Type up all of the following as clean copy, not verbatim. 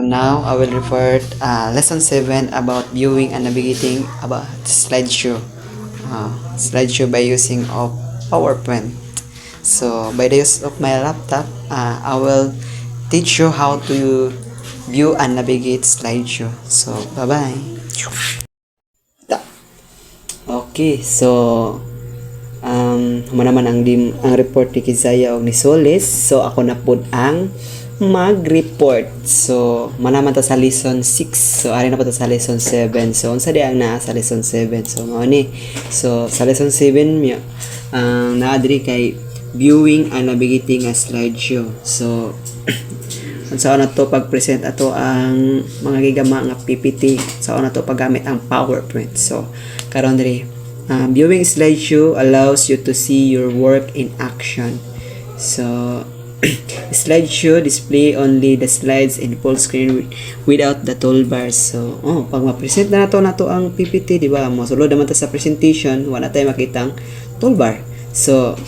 Now I will report lesson 7 about viewing and navigating about slideshow. Slideshow by using of PowerPoint. So by the use of my laptop, I will teach you how to view and navigate slideshow. So bye bye. Okay, so naman ang report ni Kizaya o ni Solis. So ako na pod ang mag-report. So manaman ta sa lesson 6. So ari na po ta sa lesson 7. So unsa di ang naa sa lesson 7? So mao ni. So sa lesson 7 naa diri kay viewing and navigating a slideshow. So unsa na to pag-present ato ang mga gigama nga PPT. So na to paggamit ang PowerPoint. So karon diri viewing slideshow allows you to see your work in action. So slideshow display only the slides in full screen without the toolbars. So pag ma-present na nato ang PPT, di ba? Mo sulod naman ta sa presentation, wala tayo makitang toolbar. So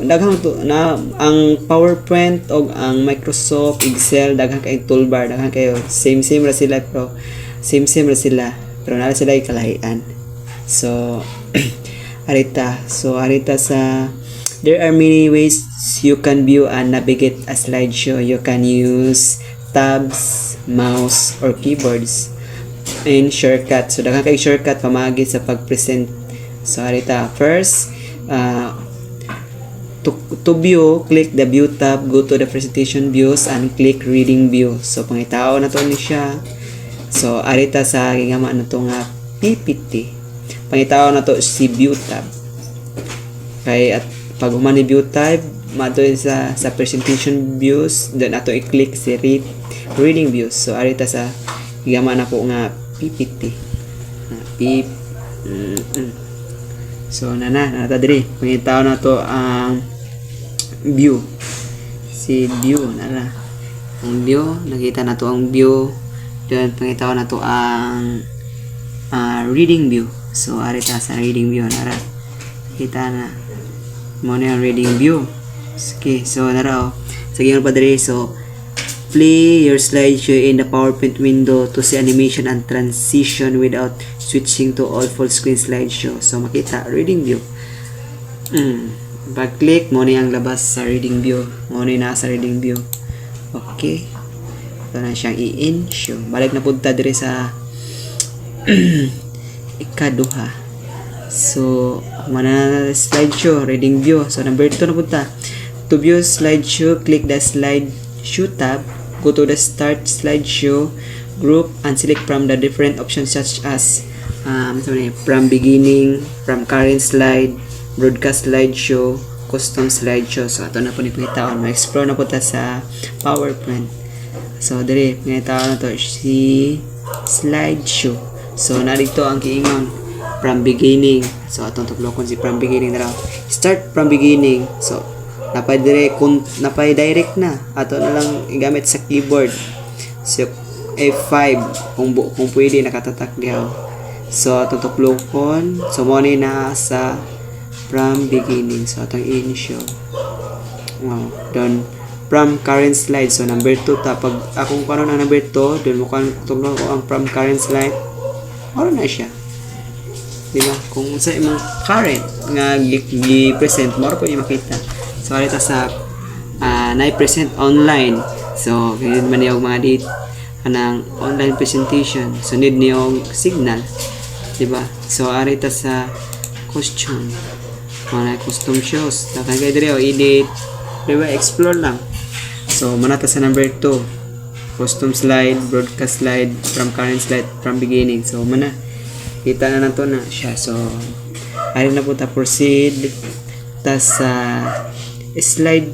daghang ang PowerPoint o ang Microsoft Excel daghang kay toolbar, daghang kayo same ra sila pero nala sila kalahian. So arita sa there are many ways you can view and navigate a slideshow. You can use tabs, mouse, or keyboards and shortcut. So daghang kay shortcut pamagi sa pag-present. So arita first to view, click the view tab, go to the presentation views and click reading view. So pangitao na to ni siya. So arita sa gigama na to nga PPT. Pangitao na to si view tab. Kay at pag human ni view tab, mato sa presentation views, then ato i-click si reading views. So arita sa gigama na ko nga PPT. So nata diri pangitao na to ang view. Si view nara. Ang view, nakita na to ang view. Then pangitao na to ang reading view. So arita sa reading view nara. Kita na mo na yung reading view. Okay, so nara sige pa diri. So play your slideshow in the PowerPoint window to see animation and transition without switching to all full screen slideshow. So makita reading view. Pag-click mo ni ang labas sa reading view. Mo ni na sa reading view. Okay. Ito na siyang i-in show. Balik na punta diri sa ikaduha. So mana slideshow reading view. So number 2 na punta. To view slideshow, click the slideshow tab. Go to the start slideshow group and select from the different options such as from beginning, from current slide, broadcast slideshow, custom slideshow. So ato na po ni pangitaon, ma-explore na po ta sa PowerPoint. So diri pangitaon na to si slideshow. So narito ang kiingon from beginning. So atong tuklokon si from beginning na raw. Start from beginning. So napay direct na ato na lang igamit sa keyboard. So F5 kung pwede nakatatak diha. So atong tuklokon, so mo ni na sa from beginning. So atong in-show. Done from current slide. So number 2 ta pag akong karon ang number 2, dun mo kan tuklon ko ang from current slide. Ano na siya? Diba? Kung sa imong current nga gi-present mo po yung makita. So arita sa na-present online. So ganyan man yung mga date anang online presentation. So need niyo signal. Diba? So arita sa costume. Mga custom shows. Dapat kayo diri edit. Diba? Explore lang. So manata sa number 2. Custom slide, broadcast slide, from current slide, from beginning. So mana kita na nato na siya. So ari na po ta proceed ta sa slide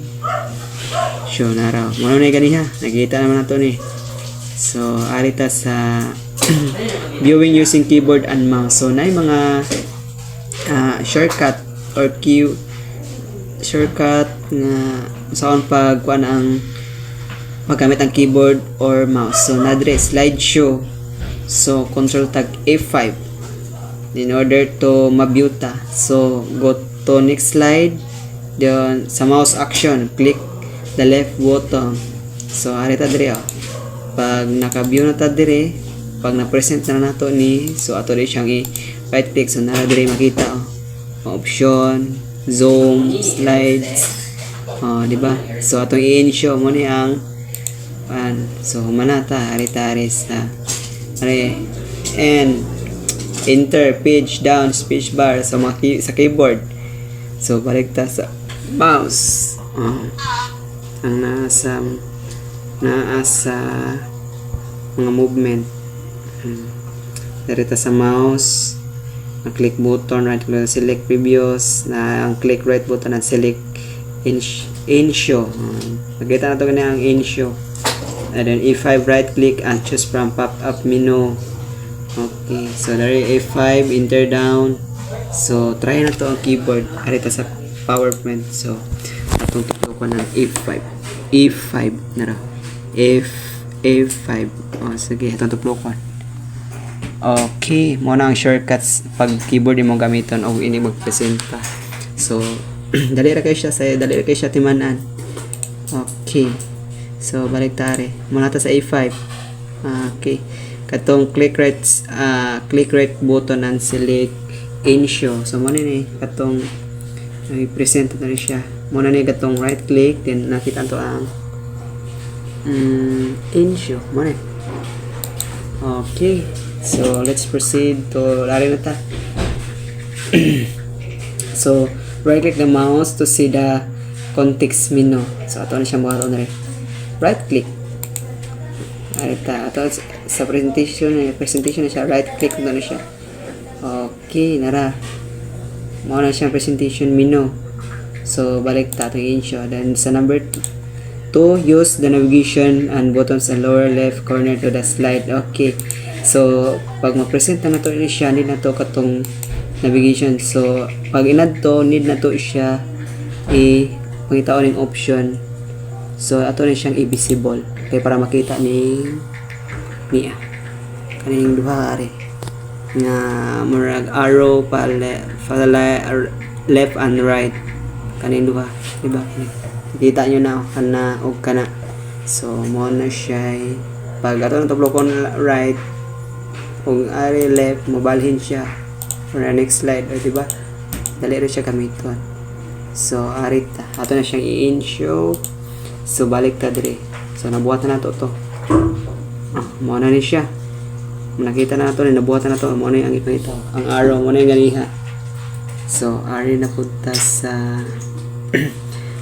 show na raw. Muna na ganiha. Nakita naman nato ni. So ari ta sa viewing using keyboard and mouse. So nay mga shortcut or shortcut nga saan pag kuan ang magamit ang keyboard or mouse. So nadre slideshow. So control tag F5 in order to ma-view ta. So go to next slide. Then sa mouse action, click the left button. So arita diri pag naka-view na ta dire, pag na-present na nato ni, so ato rin siyang i-right click, so nara dire makita option, zoom, slides, di ba? So atong i-ensure mo ni ang so manata aritaris na and enter page down speech bar sa sa keyboard. So balik ta sa mouse, ang nasa mga movement. Dito sa mouse, ang click button, right click, select previous, na ang click right button at select ensure. Magkita na ito ganyan ang ensure. And then E5 right click and choose from pop-up menu. Okay, so there is A5, enter down. So try na to ang keyboard. Arita sa PowerPoint. So atong tutukan ng E5 na raw. A5. Sige, atong tutukan. Okay, mo na ang shortcuts pag keyboard mo gamiton o ini magpresenta. So dali ra kay siya timanan. Okay. So balik tare. Muna ta sa A5. Okay. Katong click right button and select ensure. So mo ni katong i-present na rin siya. Muna ni katong right click, then nakita to ang ensure. Mo ni. Okay. So let's proceed to lari na ta. So right click the mouse to see the context menu. So ato na siya mga rin. Right click. Arita ato sa presentation na siya, right click na siya. Okay, nara. Mao na siya presentation menu. So balik ta atong ensure. Then sa number 2, use the navigation and buttons sa lower left corner to the slide. Okay. So pag ma-present na to siya, need na to katong navigation. So pag inad to, need na to siya pangitaon ng option. So ato na siyang i-visible kay para makita niya kaning duha ari nga murag arrow pa left and right kaning duha, diba? Kita nyo na kana og kana. So mo na siya pag ato na tublokon right og ari left, mobalhin siya for the next slide, diba? Dali rin siya gamiton. So arita ato na siyang i-ensure. So balik ta dire. So nabuhat na nato to. Mo na ni siya. Nakita na nato ni nabuhat na nato. Mo na ang ipangita. Ang arrow mo na yung ganiha. So ari na punta sa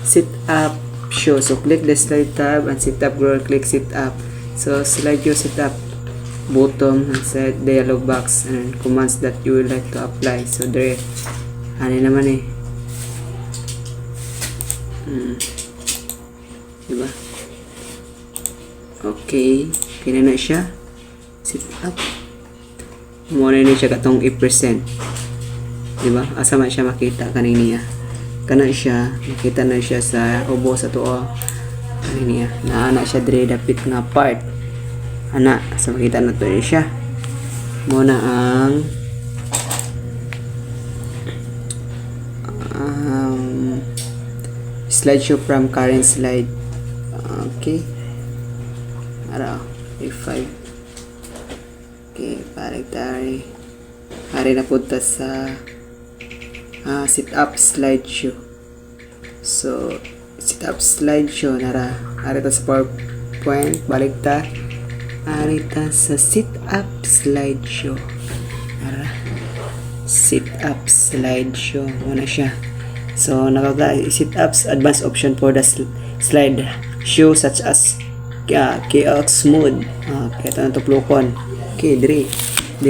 sit up show. So click the slide tab and sit up girl, click sit up. So slide your sit up button and set dialog box and commands that you would like to apply. So there ano naman diba? Okay, kina na siya. Sit up. Muna na siya katong i-present. Diba? Asa man siya makita kanin niya. Kana siya, makita na siya sa ubo sa tuo. Kanin niya. Naana siya dire dapit nga part. Ana, sa makita na to siya. Muna ang slideshow from current slide. Okay. Ara, A5. Okay, balik tayo. Hari na punta sa sit up slideshow. So, sit up slideshow nara. Hari ta sa PowerPoint, balik ta. Hari ta sa sit up slideshow. Nara. Sit up slideshow. Muna siya. So, sit ups advanced option for the slide show such as kiosk mode. Kaya ito na tuplokon. Okay, diri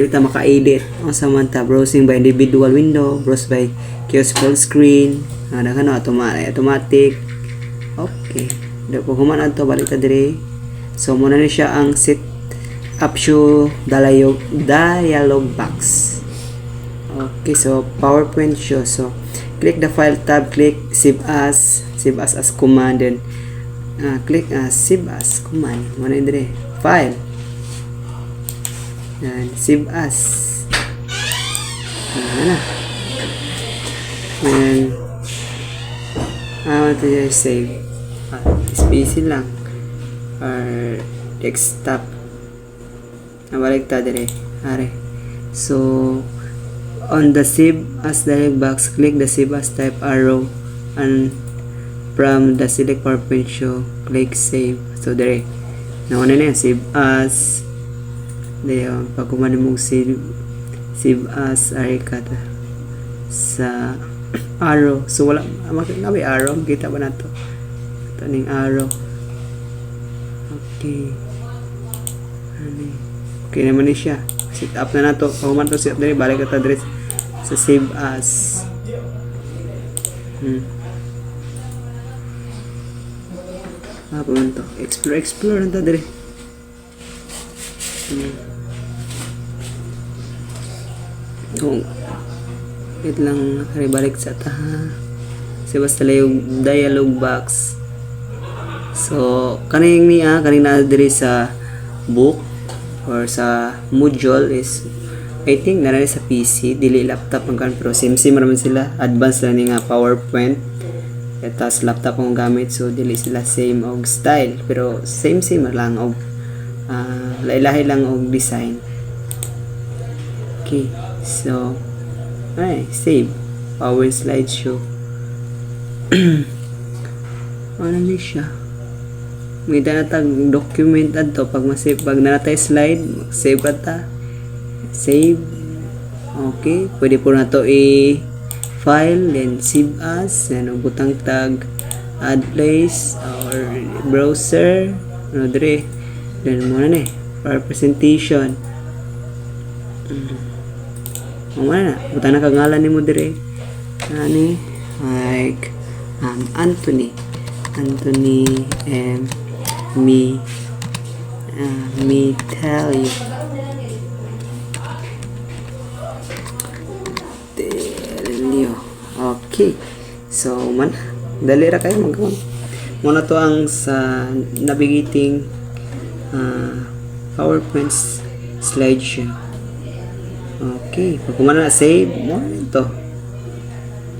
ta maka-edit. Sa manta, browsing by individual window, browse by kiosk full screen. Automatic. Okay. Dito po human ato, balik ta diri. So, muna na siya ang sit up show dialog box. Okay, so PowerPoint show. So, click the file tab, click save as command, then click save as command. Muna dire file and save as. Na. And I want to just save. Space lang. Or desktop. Nabalik ta dire. Are. So on the save as dialog box, click the save as type arrow and from the select PowerPoint show, click save. So dire. Nauna na yan, save as. There, pag kumano mong save as arikata sa arrow. So wala makita may arrow, kita ba nato? Ito ning arrow. Okay. Okay naman ni siya. Set up na nato. Pag man to set up na balik ka address sa save as. Apa man to? Explore na to dire. Wait lang, balik sa taha. Kasi basta lang yung dialog box. So, kaning na diri sa book or sa module is I think na sa PC, dili laptop ang kan pero same naman sila. Advanced lang nga PowerPoint. Tapos laptop ang gamit, so dili sila same og style pero same lang og lahi-lahi lang og design. Okay, so save power slideshow. Ano ni siya? May tag document adto pag masave pag natay slide, save ta. Save. Okay, pwede po na to file then save as, then butang tag add place or browser ano dire. Then muna na para presentation. Muna na, butang na kagangalan nimo dire. Ani like Anthony and me tell you okay, so dali ra kayo magawon muna to ang sa navigating PowerPoint slideshow. Okay, pag kumana na save mo ito.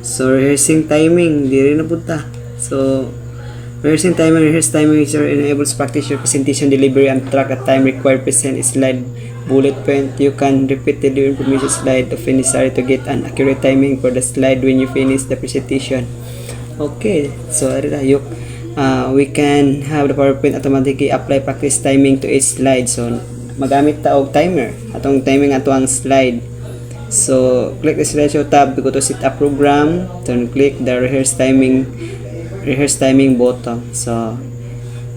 So rehearsing timing diri na punta. So rehearse timing is enables practice your presentation delivery and track at time required present slide bullet point. You can repeat the information slide if necessary to get an accurate timing for the slide when you finish the presentation. Okay, so we can have the PowerPoint automatically apply practice timing to each slide. So magamit ta og timer atong timing ato ang slide. So click the slideshow tab to go to set up program, then click the rehearse timing button. So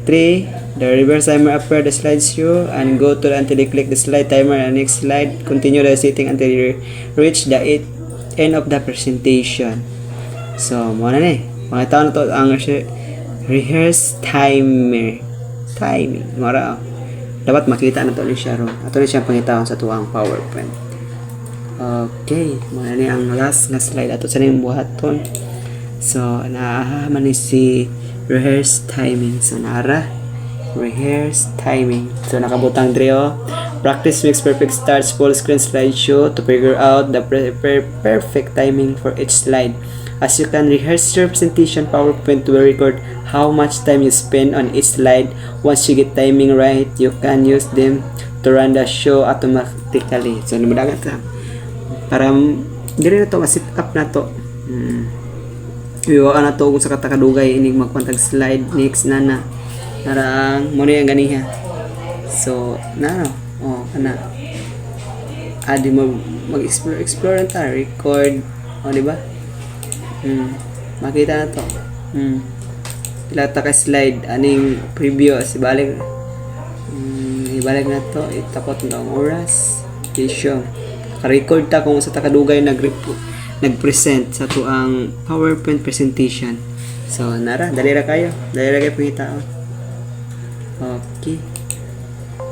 3, the reverse timer appear the slideshow and go to until you click the slide timer and next slide. Continue the setting until you reach the end of the presentation. So muna na makita na to ang rehearse timing. Mara dapat makita na to ni siya ron. Ato ni siya pangitahon sa tuwang PowerPoint. Okay, muna na ang last na slide ato sa ning buhaton. So naaman ni si rehearse timing. So nara rehearse timing. So nakabutang dre practice makes perfect starts full screen slideshow to figure out the perfect timing for each slide. As you can rehearse your presentation, PowerPoint will record how much time you spend on each slide. Once you get timing right, you can use them to run the show automatically. So namudagan ta para diri na to ma-set up na to. Iwa na to kung sa katakadugay inig magpantag slide next na narang mo na yung ganiha. So kana adi mo mag-explore ta record di ba? Makita na to. Ilata ka slide aning preview ibalik na to itapot ng oras issue ka-record ta kung sa takadugay nag-present sa tuang PowerPoint presentation. So nara dali ra kayo pangitaon. Okay,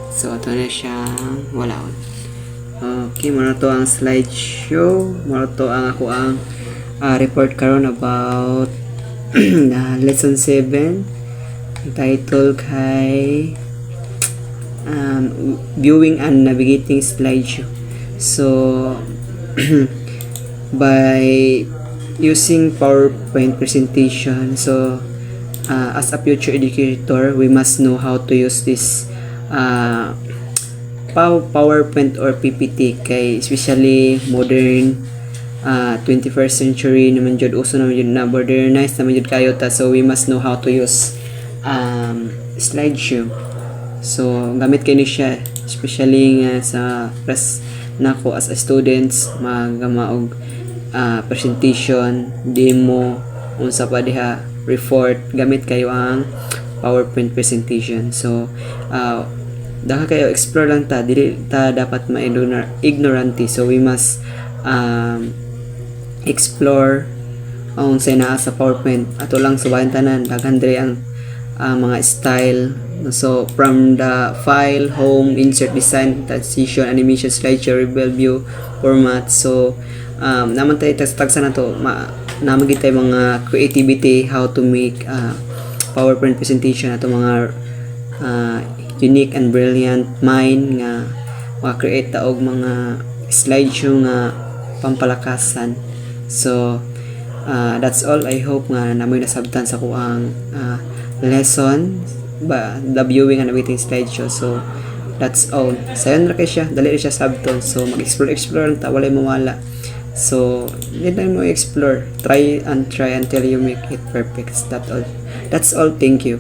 so ito na siyang walaon. Okay, muna to ang slideshow, muna to ang ako ang report karon about lesson 7 title kay viewing and navigating slideshow. So by using PowerPoint presentation, so as a future educator we must know how to use this PowerPoint or PPT kay especially modern 21st century naman jud, uso naman jud na modernize naman jud kayo ta, so we must know how to use slideshow. So gamit kay ni siya especially nga sa press nako as a students magama og presentation, demo, unsa pa diha, report, gamit kayo ang PowerPoint presentation. So daka kayo explore lang ta, dili ta dapat ignorante, so we must explore ang unsay naa sa PowerPoint. Ato lang subayan tanan, daghan diri ang mga style. So from the file, home, insert, design, transition, animation, slideshow, reveal view, format. So naman tayo tagsa na to, naman kita mga creativity how to make PowerPoint presentation, ato mga unique and brilliant mind nga maka-create ta og mga slideshow nga pampalakasan. So that's all. I hope nga namoy nasabtan sa kuang lesson ba the viewing and everything slideshow. So that's all. Sayon ra kay siya, dali ra siya sabton. So mag-explore lang ta, walay mawala. So need lang mo explore, try until you make it perfect. That's all. Thank you.